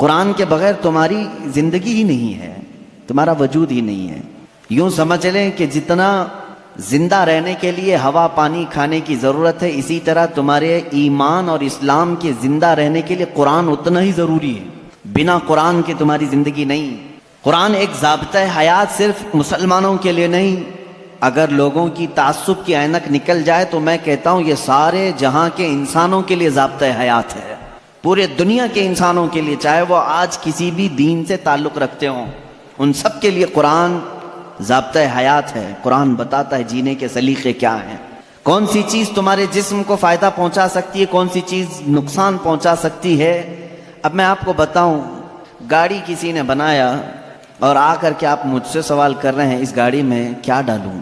قرآن کے بغیر تمہاری زندگی ہی نہیں ہے، تمہارا وجود ہی نہیں ہے۔ یوں سمجھ لیں کہ جتنا زندہ رہنے کے لیے ہوا پانی کھانے کی ضرورت ہے، اسی طرح تمہارے ایمان اور اسلام کے زندہ رہنے کے لیے قرآن اتنا ہی ضروری ہے۔ بنا قرآن کے تمہاری زندگی نہیں۔ قرآن ایک ضابطۂ حیات صرف مسلمانوں کے لیے نہیں، اگر لوگوں کی تعصب کی اینک نکل جائے تو میں کہتا ہوں یہ سارے جہاں کے انسانوں کے لیے ضابطۂ حیات ہے، پورے دنیا کے انسانوں کے لیے، چاہے وہ آج کسی بھی دین سے تعلق رکھتے ہوں، ان سب کے لیے قرآن ضابطۂ حیات ہے۔ قرآن بتاتا ہے جینے کے سلیقے کیا ہیں، کون سی چیز تمہارے جسم کو فائدہ پہنچا سکتی ہے، کون سی چیز نقصان پہنچا سکتی ہے۔ اب میں آپ کو بتاؤں، گاڑی کسی نے بنایا اور آ کر کے آپ مجھ سے سوال کر رہے ہیں اس گاڑی میں کیا ڈالوں،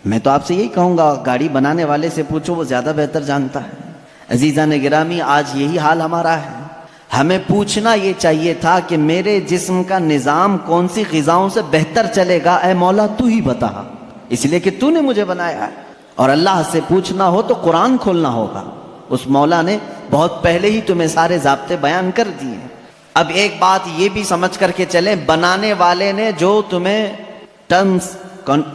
میں تو آپ سے یہی کہوں گا گاڑی بنانے والے سے پوچھو، وہ زیادہ بہتر جانتا ہے۔ عزیزان گرامی، آج یہی حال ہمارا ہے۔ ہمیں پوچھنا یہ چاہیے تھا کہ میرے جسم کا نظام کون سی غذاؤں سے بہتر چلے گا، اے مولا تو ہی بتا، اس لیے کہ تو نے مجھے بنایا ہے۔ اور اللہ سے پوچھنا ہو تو قرآن کھولنا ہوگا، اس مولا نے بہت پہلے ہی تمہیں سارے ضابطے بیان کر دیے۔ اب ایک بات یہ بھی سمجھ کر کے چلیں، بنانے والے نے جو تمہیں ٹرمز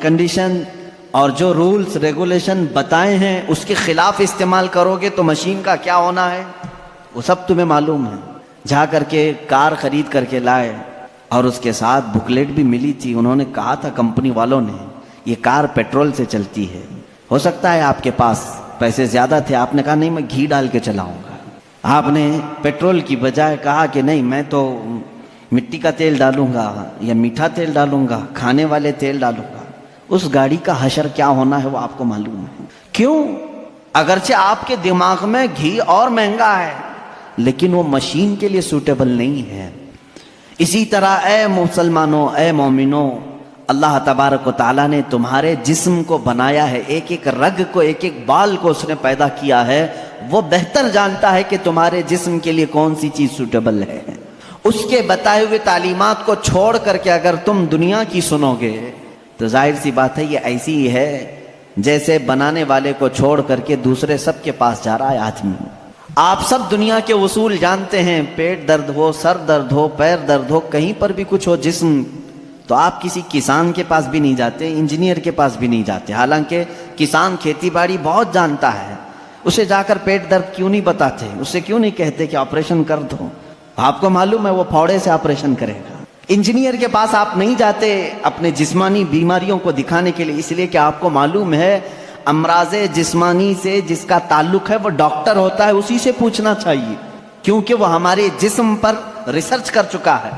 کنڈیشن اور جو رولز ریگولیشن بتائے ہیں اس کے خلاف استعمال کرو گے تو مشین کا کیا ہونا ہے وہ سب تمہیں معلوم ہے۔ جا کر کے کار خرید کر کے لائے اور اس کے ساتھ بکلیٹ بھی ملی تھی، انہوں نے کہا تھا کمپنی والوں نے یہ کار پیٹرول سے چلتی ہے، ہو سکتا ہے آپ کے پاس پیسے زیادہ تھے، آپ نے کہا نہیں میں گھی ڈال کے چلاؤں گا، آپ نے پیٹرول کی بجائے کہا کہ نہیں میں تو مٹی کا تیل ڈالوں گا یا میٹھا تیل ڈالوں گا، کھانے والے تیل ڈالوں گا۔ اس گاڑی کا حشر کیا ہونا ہے وہ آپ کو معلوم ہے۔ کیوں؟ اگرچہ آپ کے دماغ میں گھی اور مہنگا ہے لیکن وہ مشین کے لیے سوٹیبل نہیں ہے۔ اسی طرح اے مسلمانوں، اے مومنوں، اللہ تبارک و تعالیٰ نے تمہارے جسم کو بنایا ہے، ایک ایک رگ کو، ایک ایک بال کو اس نے پیدا کیا ہے، وہ بہتر جانتا ہے کہ تمہارے جسم کے لیے کون سی چیز سوٹیبل ہے۔ اس کے بتائے ہوئے تعلیمات کو چھوڑ کر کے اگر تم دنیا کی سنو گے تو ظاہر سی بات ہے یہ ایسی ہی ہے جیسے بنانے والے کو چھوڑ کر کے دوسرے سب کے پاس جا رہا ہے آدمی۔ آپ سب دنیا کے اصول جانتے ہیں، پیٹ درد ہو، سر درد ہو، پیر درد ہو، کہیں پر بھی کچھ ہو جسم، تو آپ کسی کسان کے پاس بھی نہیں جاتے، انجینئر کے پاس بھی نہیں جاتے، حالانکہ کسان کھیتی باڑی بہت جانتا ہے، اسے جا کر پیٹ درد کیوں نہیں بتاتے، اسے کیوں نہیں کہتے کہ آپریشن کر دو، آپ کو معلوم ہے وہ پھوڑے سے آپریشن کرے گا۔ انجینئر کے پاس آپ نہیں جاتے اپنے جسمانی بیماریوں کو دکھانے کے لیے، اس لیے کہ آپ کو معلوم ہے امراض جسمانی سے جس کا تعلق ہے وہ ڈاکٹر ہوتا ہے، اسی سے پوچھنا چاہیے کیونکہ وہ ہمارے جسم پر ریسرچ کر چکا ہے۔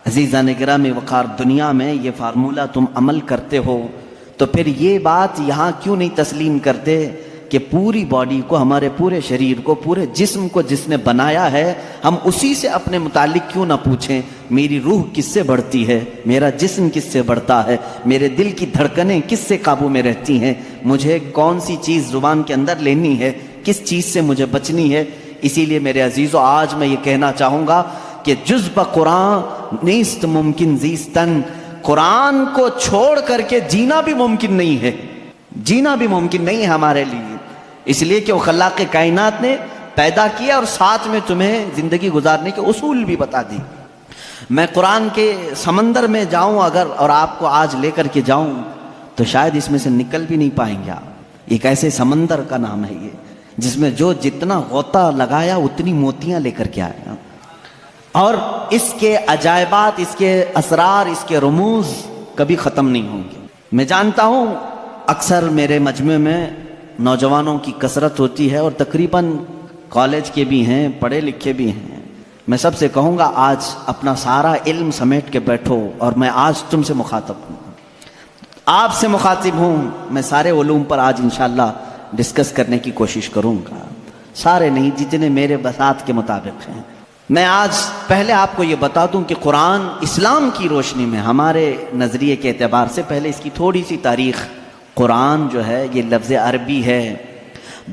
عزیزان گرامی وقار، دنیا میں یہ فارمولہ تم عمل کرتے ہو تو پھر یہ بات یہاں کیوں نہیں تسلیم کرتے کہ پوری باڈی کو، ہمارے پورے شریر کو، پورے جسم کو جس نے بنایا ہے ہم اسی سے اپنے متعلق کیوں نہ پوچھیں، میری روح کس سے بڑھتی ہے، میرا جسم کس سے بڑھتا ہے، میرے دل کی دھڑکنیں کس سے قابو میں رہتی ہیں، مجھے کون سی چیز زبان کے اندر لینی ہے، کس چیز سے مجھے بچنی ہے۔ اسی لیے میرے عزیزو آج میں یہ کہنا چاہوں گا کہ جز بقرآن نیست ممکن زیستن، قرآن کو چھوڑ کر کے جینا بھی ممکن نہیں ہے، جینا بھی ممکن نہیں ہے ہمارے لیے، اس لیے کہ وہ خلاق کائنات نے پیدا کیا اور ساتھ میں تمہیں زندگی گزارنے کے اصول بھی بتا دی۔ میں قرآن کے سمندر میں جاؤں اگر اور آپ کو آج لے کر کے جاؤں تو شاید اس میں سے نکل بھی نہیں پائیں گے آپ۔ ایک ایسے سمندر کا نام ہے یہ جس میں جو جتنا غوطہ لگایا اتنی موتیاں لے کر کے آیا، اور اس کے عجائبات، اس کے اسرار، اس کے رموز کبھی ختم نہیں ہوں گے۔ میں جانتا ہوں اکثر میرے مجمع میں نوجوانوں کی کثرت ہوتی ہے اور تقریباً کالج کے بھی ہیں، پڑھے لکھے بھی ہیں، میں سب سے کہوں گا آج اپنا سارا علم سمیٹ کے بیٹھو، اور میں آج تم سے مخاطب ہوں، آپ سے مخاطب ہوں، میں سارے علوم پر آج انشاءاللہ ڈسکس کرنے کی کوشش کروں گا، سارے نہیں جتنے میرے بساط کے مطابق ہیں۔ میں آج پہلے آپ کو یہ بتا دوں کہ قرآن اسلام کی روشنی میں ہمارے نظریے کے اعتبار سے پہلے اس کی تھوڑی سی تاریخ۔ قرآن جو ہے یہ لفظ عربی ہے،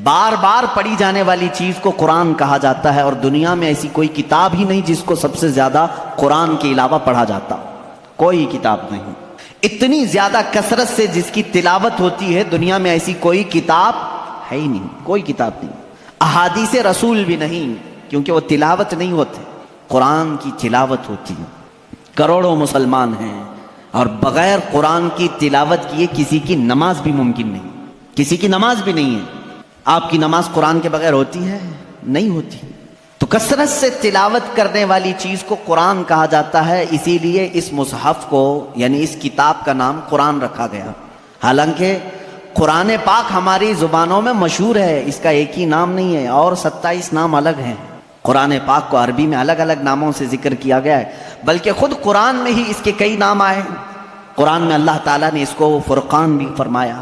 بار بار پڑھی جانے والی چیز کو قرآن کہا جاتا ہے، اور دنیا میں ایسی کوئی کتاب ہی نہیں جس کو سب سے زیادہ قرآن کے علاوہ پڑھا جاتا، کوئی کتاب نہیں۔ اتنی زیادہ کثرت سے جس کی تلاوت ہوتی ہے دنیا میں ایسی کوئی کتاب ہے ہی نہیں، کوئی کتاب نہیں، احادیث رسول بھی نہیں، کیونکہ وہ تلاوت نہیں ہوتے۔ قرآن کی تلاوت ہوتی ہے. کروڑوں مسلمان ہیں اور بغیر قرآن کی تلاوت کیے کسی کی نماز بھی ممکن نہیں, کسی کی نماز بھی نہیں ہے. آپ کی نماز قرآن کے بغیر ہوتی ہے؟ نہیں ہوتی. تو کثرت سے تلاوت کرنے والی چیز کو قرآن کہا جاتا ہے, اسی لیے اس مصحف کو یعنی اس کتاب کا نام قرآن رکھا گیا. حالانکہ قرآن پاک ہماری زبانوں میں مشہور ہے, اس کا ایک ہی نام نہیں ہے, اور 27 نام الگ ہیں. قرآن پاک کو عربی میں الگ الگ ناموں سے ذکر کیا گیا ہے, بلکہ خود قرآن میں ہی اس کے کئی نام آئے ہیں. قرآن میں اللہ تعالیٰ نے اس کو فرقان بھی فرمایا,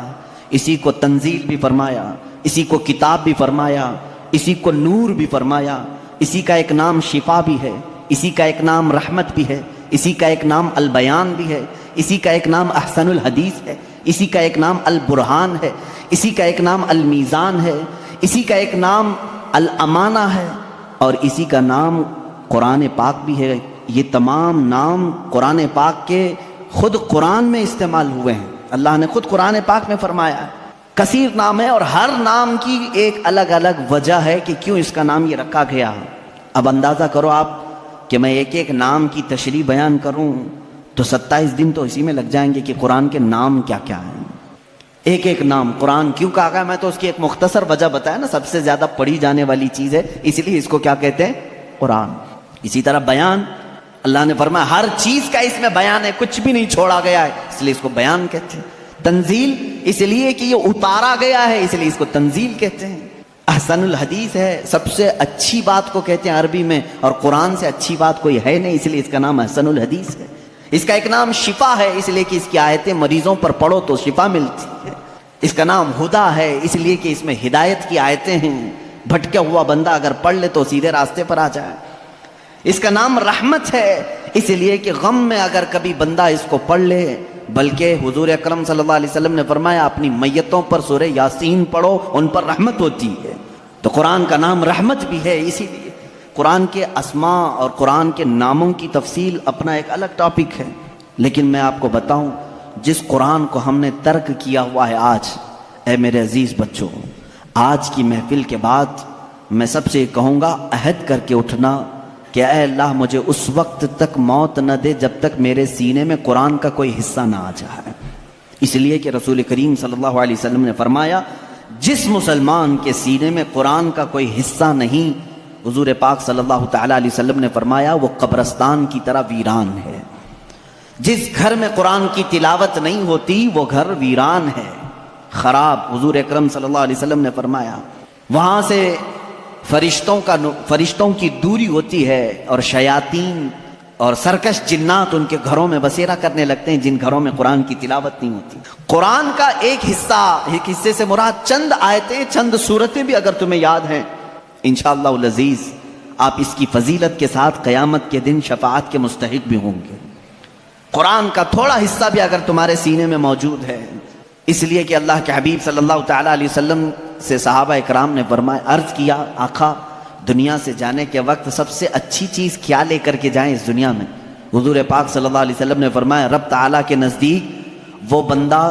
اسی کو تنزیل بھی فرمایا, اسی کو کتاب بھی فرمایا, اسی کو نور بھی فرمایا, اسی کا ایک نام شفا بھی ہے, اسی کا ایک نام رحمت بھی ہے, اسی کا ایک نام البیان بھی ہے, اسی کا ایک نام احسن الحدیث ہے, اسی کا ایک نام البرہان ہے, اسی کا ایک نام المیزان ہے, اسی کا ایک نام الامانہ ہے, اور اسی کا نام قرآن پاک بھی ہے. یہ تمام نام قرآن پاک کے خود قرآن میں استعمال ہوئے ہیں. اللہ نے خود قرآن پاک میں فرمایا ہے. کثیر نام ہے اور ہر نام کی ایک الگ الگ وجہ ہے کہ کیوں اس کا نام یہ رکھا گیا. اب اندازہ کرو آپ کہ میں ایک ایک نام کی تشریح بیان کروں تو 27 دن تو اسی میں لگ جائیں گے کہ قرآن کے نام کیا کیا ہیں. ایک ایک نام قرآن کیوں کہا گیا, میں تو اس کی ایک مختصر وجہ بتایا نا, سب سے زیادہ پڑھی جانے والی چیز ہے, اس لیے اس کو کیا کہتے ہیں, قرآن. اسی طرح بیان, اللہ نے فرمایا ہر چیز کا اس میں بیان ہے, کچھ بھی نہیں چھوڑا گیا ہے, اس لیے اس کو بیان کہتے ہیں. تنزیل اس لیے کہ یہ اتارا گیا ہے, اس لیے اس کو تنزیل کہتے ہیں. احسن الحدیث ہے, سب سے اچھی بات کو کہتے ہیں عربی میں, اور قرآن سے اچھی بات کوئی ہے نہیں, اس لیے اس کا نام احسن الحدیث ہے. اس کا ایک نام شفا ہے, اس لیے کہ اس کی آیتیں مریضوں پر پڑھو تو شفا ملتی ہے. اس کا نام ہدا ہے, اس لیے کہ اس میں ہدایت کی آیتیں ہیں, بھٹکا ہوا بندہ اگر پڑھ لے تو سیدھے راستے پر آ جائے. اس کا نام رحمت ہے, اس لیے کہ غم میں اگر کبھی بندہ اس کو پڑھ لے, بلکہ حضور اکرم صلی اللہ علیہ وسلم نے فرمایا اپنی میتوں پر سورہ یاسین پڑھو, ان پر رحمت ہوتی ہے. تو قرآن کا نام رحمت بھی ہے. اسی لیے قرآن کے اسماء اور قرآن کے ناموں کی تفصیل اپنا ایک الگ ٹاپک ہے. لیکن میں آپ کو بتاؤں, جس قرآن کو ہم نے ترک کیا ہوا ہے آج, اے میرے عزیز بچوں, آج کی محفل کے بعد میں سب سے کہوں گا عہد کر کے اٹھنا کہ اے اللہ مجھے اس وقت تک موت نہ دے جب تک میرے سینے میں قرآن کا کوئی حصہ نہ آ جائے. اس لیے کہ رسول کریم صلی اللہ علیہ وسلم نے فرمایا جس مسلمان کے سینے میں قرآن کا کوئی حصہ نہیں, حضور پاک صلی اللہ تعالیٰ علیہ وسلم نے فرمایا وہ قبرستان کی طرح ویران ہے. جس گھر میں قرآن کی تلاوت نہیں ہوتی وہ گھر ویران ہے, خراب. حضور اکرم صلی اللہ علیہ وسلم نے فرمایا وہاں سے فرشتوں کی دوری ہوتی ہے, اور شیاطین اور سرکش جنات ان کے گھروں میں بسیرا کرنے لگتے ہیں جن گھروں میں قرآن کی تلاوت نہیں ہوتی. قرآن کا ایک حصے سے مراد چند آیتیں, چند سورتیں بھی اگر تمہیں یاد ہیں, انشاءاللہ العزیز آپ اس کی فضیلت کے ساتھ قیامت کے دن شفاعت کے مستحق بھی ہوں گے. قرآن کا تھوڑا حصہ بھی اگر تمہارے سینے میں موجود ہے, اس لیے کہ اللہ کے حبیب صلی اللہ تعالیٰ علیہ وسلم سے صحابہ اکرام نے فرمایا, عرض کیا آقا دنیا سے جانے کے وقت سب سے اچھی چیز کیا لے کر کے جائیں اس دنیا میں؟ حضور پاک صلی اللہ علیہ وسلم نے فرمایا رب تعالیٰ کے نزدیک وہ بندہ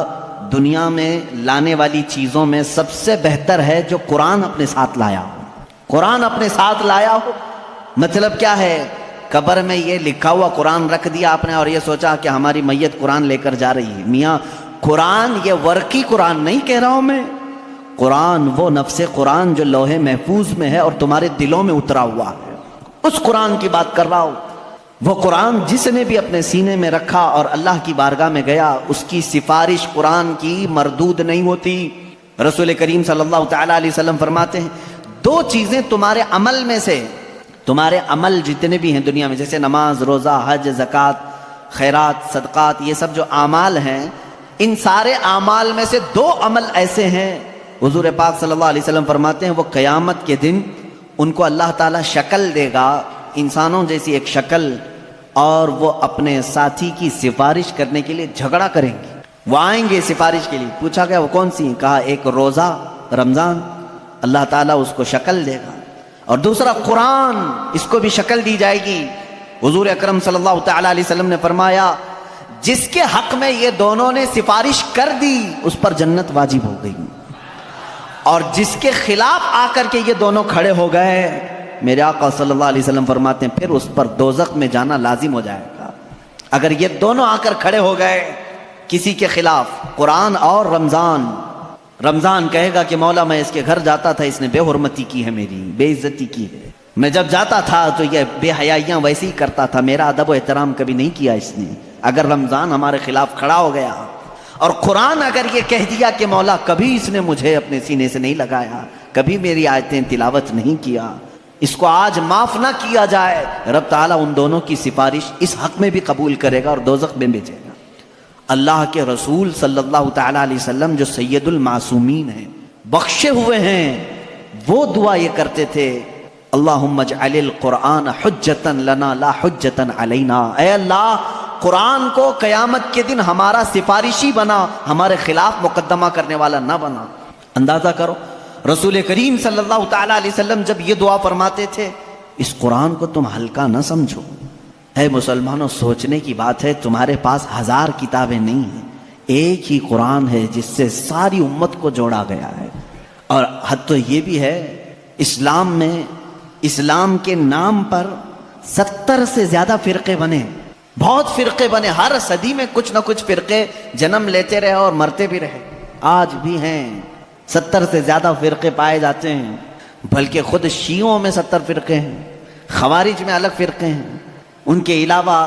دنیا میں لانے والی چیزوں میں سب سے بہتر ہے جو قرآن اپنے ساتھ لایا ہو. قرآن اپنے ساتھ لایا ہو مطلب کیا ہے؟ قبر میں یہ لکھا ہوا قرآن رکھ دیا آپ نے اور یہ سوچا کہ ہماری میت قرآن لے کر جا رہی ہے. میاں قرآن یہ ورقی قرآن نہیں کہہ رہا ہوں میں, قرآن وہ نفس قرآن جو لوح محفوظ میں ہے اور تمہارے دلوں میں اترا ہوا ہے, اس قرآن کی بات کر رہا ہوں. وہ قرآن جس نے بھی اپنے سینے میں رکھا اور اللہ کی بارگاہ میں گیا, اس کی سفارش قرآن کی مردود نہیں ہوتی. رسول کریم صلی اللہ تعالیٰ علیہ وسلم فرماتے ہیں دو چیزیں تمہارے عمل میں سے, تمہارے عمل جتنے بھی ہیں دنیا میں جیسے نماز, روزہ, حج, زکوٰۃ, خیرات, صدقات, یہ سب جو اعمال ہیں, ان سارے اعمال میں سے دو عمل ایسے ہیں حضور پاک صلی اللہ علیہ وسلم فرماتے ہیں وہ قیامت کے دن ان کو اللہ تعالیٰ شکل دے گا, انسانوں جیسی ایک شکل, اور وہ اپنے ساتھی کی سفارش کرنے کے لیے جھگڑا کریں گے. وہ آئیں گے سفارش کے لیے. پوچھا گیا وہ کون سی؟ کہا ایک روزہ رمضان, اللہ تعالیٰ اس کو شکل دے گا, اور دوسرا قرآن, اس کو بھی شکل دی جائے گی. حضور اکرم صلی اللہ تعالیٰ علیہ وسلم نے فرمایا جس کے حق میں یہ دونوں نے سفارش کر دی اس پر جنت واجب ہو گئی, اور جس کے خلاف آ کر کے یہ دونوں کھڑے ہو گئے میرے آقا صلی اللہ علیہ وسلم فرماتے ہیں پھر اس پر دوزخ میں جانا لازم ہو جائے گا۔ اگر یہ دونوں آ کر کھڑے ہو گئے کسی کے خلاف، قرآن اور رمضان کہے گا کہ مولا میں اس کے گھر جاتا تھا، اس نے بے حرمتی کی ہے، میری بے عزتی کی ہے، میں جب جاتا تھا تو یہ بے حیائیاں ویسے ہی کرتا تھا، میرا ادب و احترام کبھی نہیں کیا اس نے۔ اگر رمضان ہمارے خلاف کھڑا ہو گیا اور قرآن اگر یہ کہہ دیا کہ مولا کبھی اس نے مجھے اپنے سینے سے نہیں لگایا، کبھی میری آیتیں تلاوت نہیں کیا، اس کو آج معاف نہ کیا جائے، رب تعالیٰ ان دونوں کی سفارش اس حق میں بھی قبول کرے گا اور دوزخ میں بھیجے گا۔ اللہ کے رسول صلی اللہ تعالیٰ علیہ وسلم جو سید المعصومین ہیں، بخشے ہوئے ہیں، وہ دعا یہ کرتے تھے، اللہم اجعل القرآن حجتا لنا لا حجتا علینا، اے اللہ قرآن کو قیامت کے دن ہمارا سفارشی بنا، ہمارے خلاف مقدمہ کرنے والا نہ بنا۔ اندازہ کرو رسول کریم صلی اللہ تعالیٰ علیہ وسلم جب یہ دعا فرماتے تھے، اس قرآن کو تم ہلکا نہ سمجھو۔ اے مسلمانوں، سوچنے کی بات ہے، تمہارے پاس 1000 کتابیں نہیں ہیں، ایک ہی قرآن ہے جس سے ساری امت کو جوڑا گیا ہے۔ اور حد تو یہ بھی ہے، اسلام میں اسلام کے نام پر 70 سے زیادہ فرقے بنے، بہت فرقے بنے، ہر صدی میں کچھ نہ کچھ فرقے جنم لیتے رہے اور مرتے بھی رہے، آج بھی ہیں 70 سے زیادہ فرقے پائے جاتے ہیں، بلکہ خود شیعوں میں 70 فرقے ہیں، خوارج میں الگ فرقے ہیں، ان کے علاوہ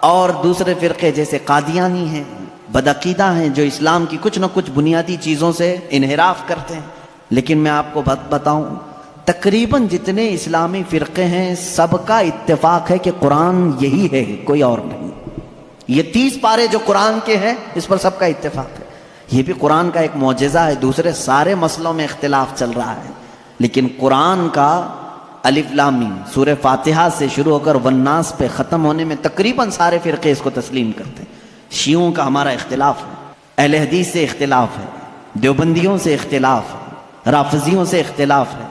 اور دوسرے فرقے جیسے قادیانی ہیں، بدعقیدہ ہیں، جو اسلام کی کچھ نہ کچھ بنیادی چیزوں سے انحراف کرتے ہیں۔ لیکن میں آپ کو بتاؤں، تقریباً جتنے اسلامی فرقے ہیں سب کا اتفاق ہے کہ قرآن یہی ہے، کوئی اور نہیں۔ یہ 30 پارے جو قرآن کے ہیں اس پر سب کا اتفاق ہے۔ یہ بھی قرآن کا ایک معجزہ ہے، دوسرے سارے مسئلوں میں اختلاف چل رہا ہے، لیکن قرآن کا الف لام میم سورہ فاتحہ سے شروع ہو کر والناس پہ ختم ہونے میں تقریباً سارے فرقے اس کو تسلیم کرتے ہیں۔ شیعوں کا ہمارا اختلاف ہے، اہل حدیث سے اختلاف ہے، دیوبندیوں سے اختلاف ہے، رافضیوں سے اختلاف ہے،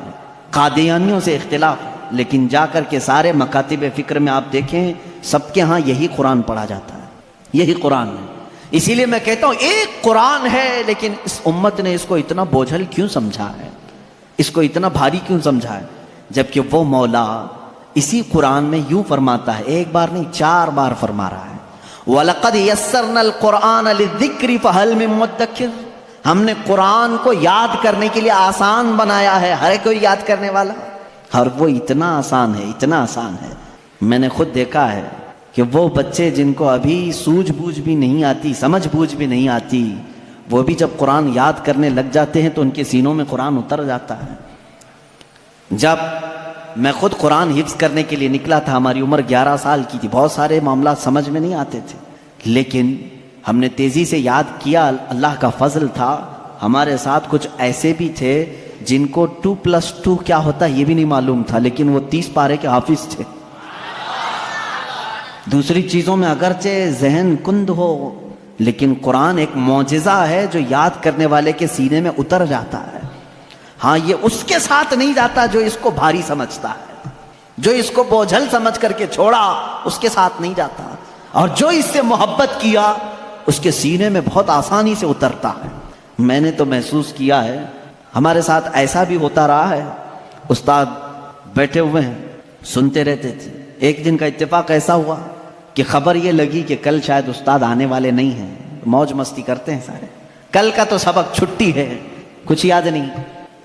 قادیانیوں سے اختلاف ہے، لیکن جا کر کے سارے مکاتب فکر میں آپ دیکھیں سب کے ہاں یہی قرآن پڑھا جاتا ہے، یہی قرآن ہے۔ اسی لیے میں کہتا ہوں ایک قرآن ہے، لیکن اس امت نے اس کو اتنا بوجھل کیوں سمجھا ہے، اس کو اتنا بھاری کیوں سمجھا ہے، جبکہ وہ مولا اسی قرآن میں یوں فرماتا ہے، ایک بار نہیں 4 بار فرما رہا ہے، وَلَقَدْ يَسَّرْنَا الْقُرْآنَ لِلذِّكْرِ فَهَلْ مِن مُدَّكِرٍ، ہم نے قرآن کو یاد کرنے کے لیے آسان بنایا ہے، ہر کوئی یاد کرنے والا، اور وہ اتنا آسان ہے، اتنا آسان ہے۔ میں نے خود دیکھا ہے کہ وہ بچے جن کو ابھی سوجھ بوجھ بھی نہیں آتی، سمجھ بوجھ بھی نہیں آتی، وہ بھی جب قرآن یاد کرنے لگ جاتے ہیں تو ان کے سینوں میں قرآن اتر جاتا ہے۔ جب میں خود قرآن حفظ کرنے کے لیے نکلا تھا، ہماری عمر 11 سال کی تھی، بہت سارے معاملات سمجھ میں نہیں آتے تھے، لیکن ہم نے تیزی سے یاد کیا، اللہ کا فضل تھا، ہمارے ساتھ کچھ ایسے بھی تھے جن کو 2+2 کیا ہوتا ہے یہ بھی نہیں معلوم تھا، لیکن وہ 30 پارے کے حافظ تھے۔ دوسری چیزوں میں اگرچہ ذہن کند ہو، لیکن قرآن ایک معجزہ ہے جو یاد کرنے والے کے سینے میں اتر جاتا ہے۔ ہاں یہ اس کے ساتھ نہیں جاتا جو اس کو بھاری سمجھتا ہے، جو اس کو بوجھل سمجھ کر کے چھوڑا اس کے ساتھ نہیں جاتا، اور جو اس سے محبت کیا اس کے سینے میں بہت آسانی سے اترتا ہے۔ میں نے تو محسوس کیا ہے، ہمارے ساتھ ایسا بھی ہوتا رہا ہے، استاد بیٹھے ہوئے ہیں سنتے رہتے تھے، ایک دن کا اتفاق ایسا ہوا کہ خبر یہ لگی کہ کل شاید استاد آنے والے نہیں ہیں، موج مستی کرتے ہیں سارے، کل کا تو سبق چھٹی ہے، کچھ یاد نہیں،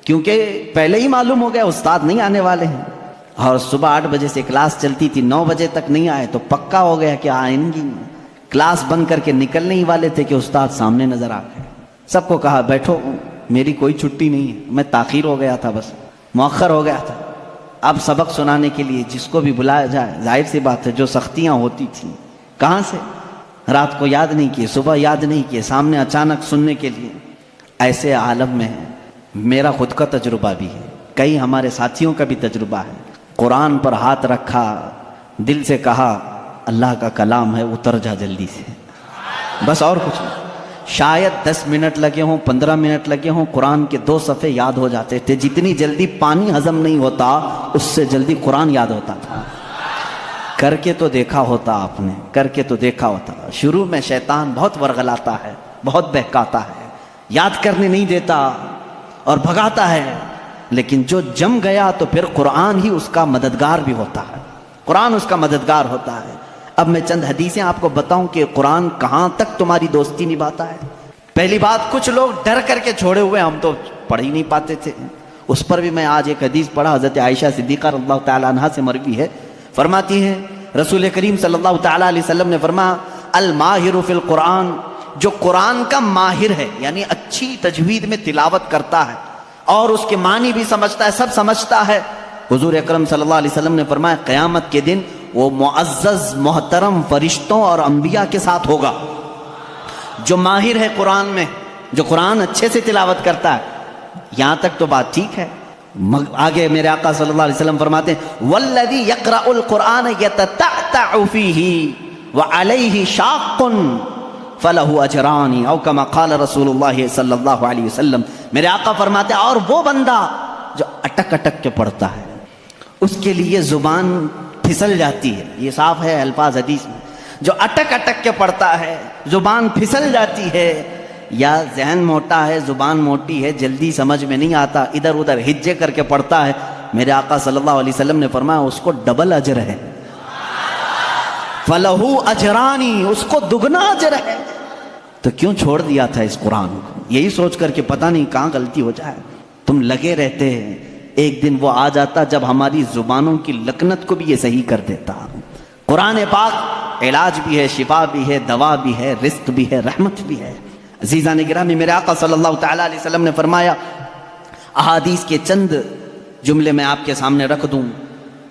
کیونکہ پہلے ہی معلوم ہو گیا استاد نہیں آنے والے ہیں، اور صبح 8 بجے سے کلاس چلتی تھی، 9 بجے تک نہیں آئے تو پکا ہو گیا کہ آئیں گی، کلاس بند کر کے نکلنے ہی والے تھے کہ استاد سامنے نظر آ گئے۔ سب کو کہا بیٹھو، میری کوئی چھٹی نہیں ہے، میں تاخیر ہو گیا تھا، بس مؤخر ہو گیا تھا، اب سبق سنانے کے لیے جس کو بھی بلایا جائے، ظاہر سی بات ہے جو سختیاں ہوتی تھیں کہاں سے، رات کو یاد نہیں کیے، صبح یاد نہیں کیے، سامنے اچانک سننے کے لیے۔ ایسے عالم میں میرا خود کا تجربہ بھی ہے، کئی ہمارے ساتھیوں کا بھی تجربہ ہے، قرآن پر ہاتھ رکھا، دل سے کہا اللہ کا کلام ہے، اتر جا جلدی سے، بس اور کچھ نہیں۔ شاید 10 منٹ لگے ہوں، 15 منٹ لگے ہوں، قرآن کے 2 صفحے یاد ہو جاتے تھے۔ جتنی جلدی پانی ہضم نہیں ہوتا اس سے جلدی قرآن یاد ہوتا تھا۔ کر کے تو دیکھا ہوتا آپ نے، کر کے تو دیکھا ہوتا۔ شروع میں شیطان بہت ورغلاتا ہے، بہت بہکاتا ہے، یاد کرنے نہیں دیتا اور بھگاتا ہے، لیکن جو جم گیا تو پھر قرآن ہی اس کا مددگار بھی ہوتا ہے، قرآن اس کا مددگار ہوتا ہے۔ اب میں چند حدیثیں آپ کو بتاؤں کہ قرآن کہاں تک تمہاری دوستی نبھاتا ہے۔ پہلی بات، کچھ لوگ ڈر کر کے چھوڑے ہوئے، ہم تو پڑھ ہی نہیں پاتے تھے، اس پر بھی میں آج ایک حدیث پڑھا، حضرت عائشہ صدیقہ رضی اللہ تعالیٰ عنہا سے مروی ہے، فرماتی ہیں رسول کریم صلی اللہ تعالیٰ علیہ وسلم نے فرمایا الماہر فی القرآن، جو قرآن کا ماہر ہے یعنی اچھی تجوید میں تلاوت کرتا ہے اور اس کے معنی بھی سمجھتا ہے، سب سمجھتا ہے، حضور اکرم صلی اللہ علیہ وسلم نے فرمایا قیامت کے دن وہ معزز محترم فرشتوں اور انبیاء کے ساتھ ہوگا۔ جو ماہر ہے قرآن میں، جو قرآن اچھے سے تلاوت کرتا ہے، یہاں تک تو بات ٹھیک ہے۔ آگے میرے آقا صلی اللہ علیہ وسلم فرماتے ہیں والذی یقرأ القرآن یتتعتع فیہ وعلیہ شاق فلہ اجران او کما قال رسول اللہ صلی اللہ علیہ وسلم۔ میرے آقا فرماتے ہیں اور وہ بندہ جو اٹک اٹک کے پڑھتا ہے، اس کے لیے زبان پھسل جاتی ہے، یہ صاف ہے الفاظ حدیث میں، جو اٹک اٹک کے پڑھتا ہے زبان پھسل جاتی ہے، یا ذہن موٹا ہے، زبان موٹی ہے، جلدی سمجھ میں نہیں آتا، ادھر ادھر ہجے کر کے پڑھتا ہے، میرے آقا صلی اللہ علیہ وسلم نے فرمایا اس کو ڈبل اجر ہے، فَلَهُ أَجْرَانِ، اس کو دگنا اجر ہے۔ تو کیوں چھوڑ دیا تھا اس قرآن کو؟ یہی سوچ کر کہ پتہ نہیں کہاں غلطی ہو جائے۔ تم لگے رہتے ہیں، ایک دن وہ آ جاتا جب ہماری زبانوں کی لکنت کو بھی یہ صحیح کر دیتا۔ قرآن پاک علاج بھی ہے، شفا بھی ہے، دوا بھی ہے، رزق بھی ہے، رحمت بھی ہے۔ عزیزان گرامی، میرے آقا صلی اللہ تعالیٰ علیہ وسلم نے فرمایا، احادیث کے چند جملے میں آپ کے سامنے رکھ دوں۔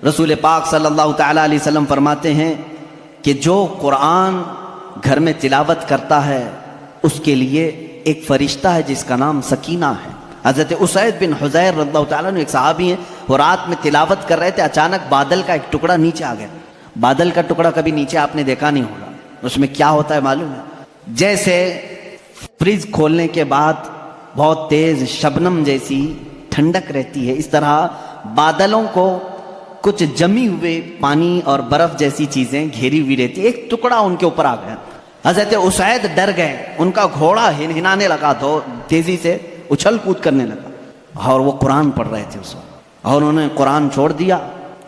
رسول پاک صلی اللہ تعالیٰ علیہ وسلم فرماتے ہیں کہ جو قرآن گھر میں تلاوت کرتا ہے اس کے لیے ایک فرشتہ ہے جس کا نام سکینہ ہے۔ حضرت اسید بن حضیر رضی اللہ تعالیٰ عنہ ایک صحابی ہیں، وہ رات میں تلاوت کر رہے تھے، اچانک بادل کا ایک ٹکڑا نیچے آ گیا۔ بادل کا ٹکڑا کبھی نیچے آپ نے دیکھا نہیں ہوگا، اس میں کیا ہوتا ہے معلوم ہے؟ جیسے فریج کھولنے کے بعد بہت تیز شبنم جیسی ٹھنڈک رہتی ہے، اس طرح بادلوں کو کچھ جمی ہوئے پانی اور برف جیسی چیزیں گھیری ہوئی رہتی، ایک ٹکڑا ان کے اوپر آ گیا۔ حضرت اسید ڈر گئے، ان کا گھوڑا ہنہنانے لگا، تیزی سے اچھل کود کرنے لگا، اور وہ قرآن پڑھ رہے تھے اس وقت، اور انہوں نے قرآن چھوڑ دیا،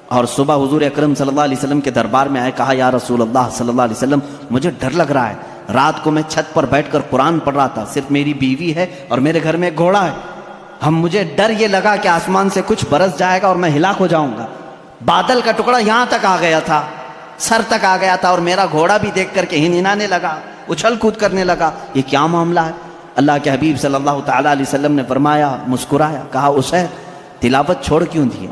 اور صبح حضور اکرم صلی اللہ علیہ وسلم کے دربار میں آئے، کہا یا رسول اللہ صلی اللہ علیہ وسلم مجھے ڈر لگ رہا ہے، رات کو میں چھت پر بیٹھ کر قرآن پڑھ رہا تھا، صرف میری بیوی ہے اور میرے گھر میں ایک گھوڑا ہے، مجھے ڈر یہ لگا کہ آسمان سے کچھ برس جائے گا اور میں ہلاک ہو جاؤں گا۔ بادل کا ٹکڑا یہاں تک آ گیا تھا، سر تک آ گیا تھا، اور میرا گھوڑا بھی دیکھ کر کے ہنہنانے لگا، اچھل کود کرنے لگا، یہ کیا معاملہ ہے؟ اللہ کے حبیب صلی اللہ تعالیٰ علیہ وسلم نے فرمایا، مسکرایا، کہا اسید تلاوت چھوڑ کیوں دیا؟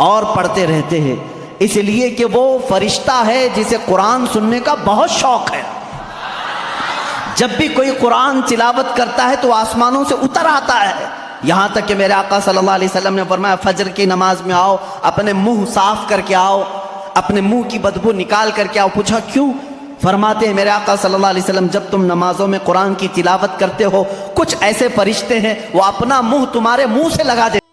اور پڑھتے رہتے ہیں، اس لیے کہ وہ فرشتہ ہے جسے قرآن سننے کا بہت شوق ہے۔ جب بھی کوئی قرآن تلاوت کرتا ہے تو آسمانوں سے اتر آتا ہے، یہاں تک کہ میرے آقا صلی اللہ علیہ وسلم نے فرمایا فجر کی نماز میں آؤ، اپنے منہ صاف کر کے آؤ، اپنے منہ کی بدبو نکال کر کے آؤ۔ پوچھا کیوں؟ فرماتے ہیں میرے آقا صلی اللہ علیہ وسلم جب تم نمازوں میں قرآن کی تلاوت کرتے ہو، کچھ ایسے فرشتے ہیں وہ اپنا منہ تمہارے منہ سے لگا دیتے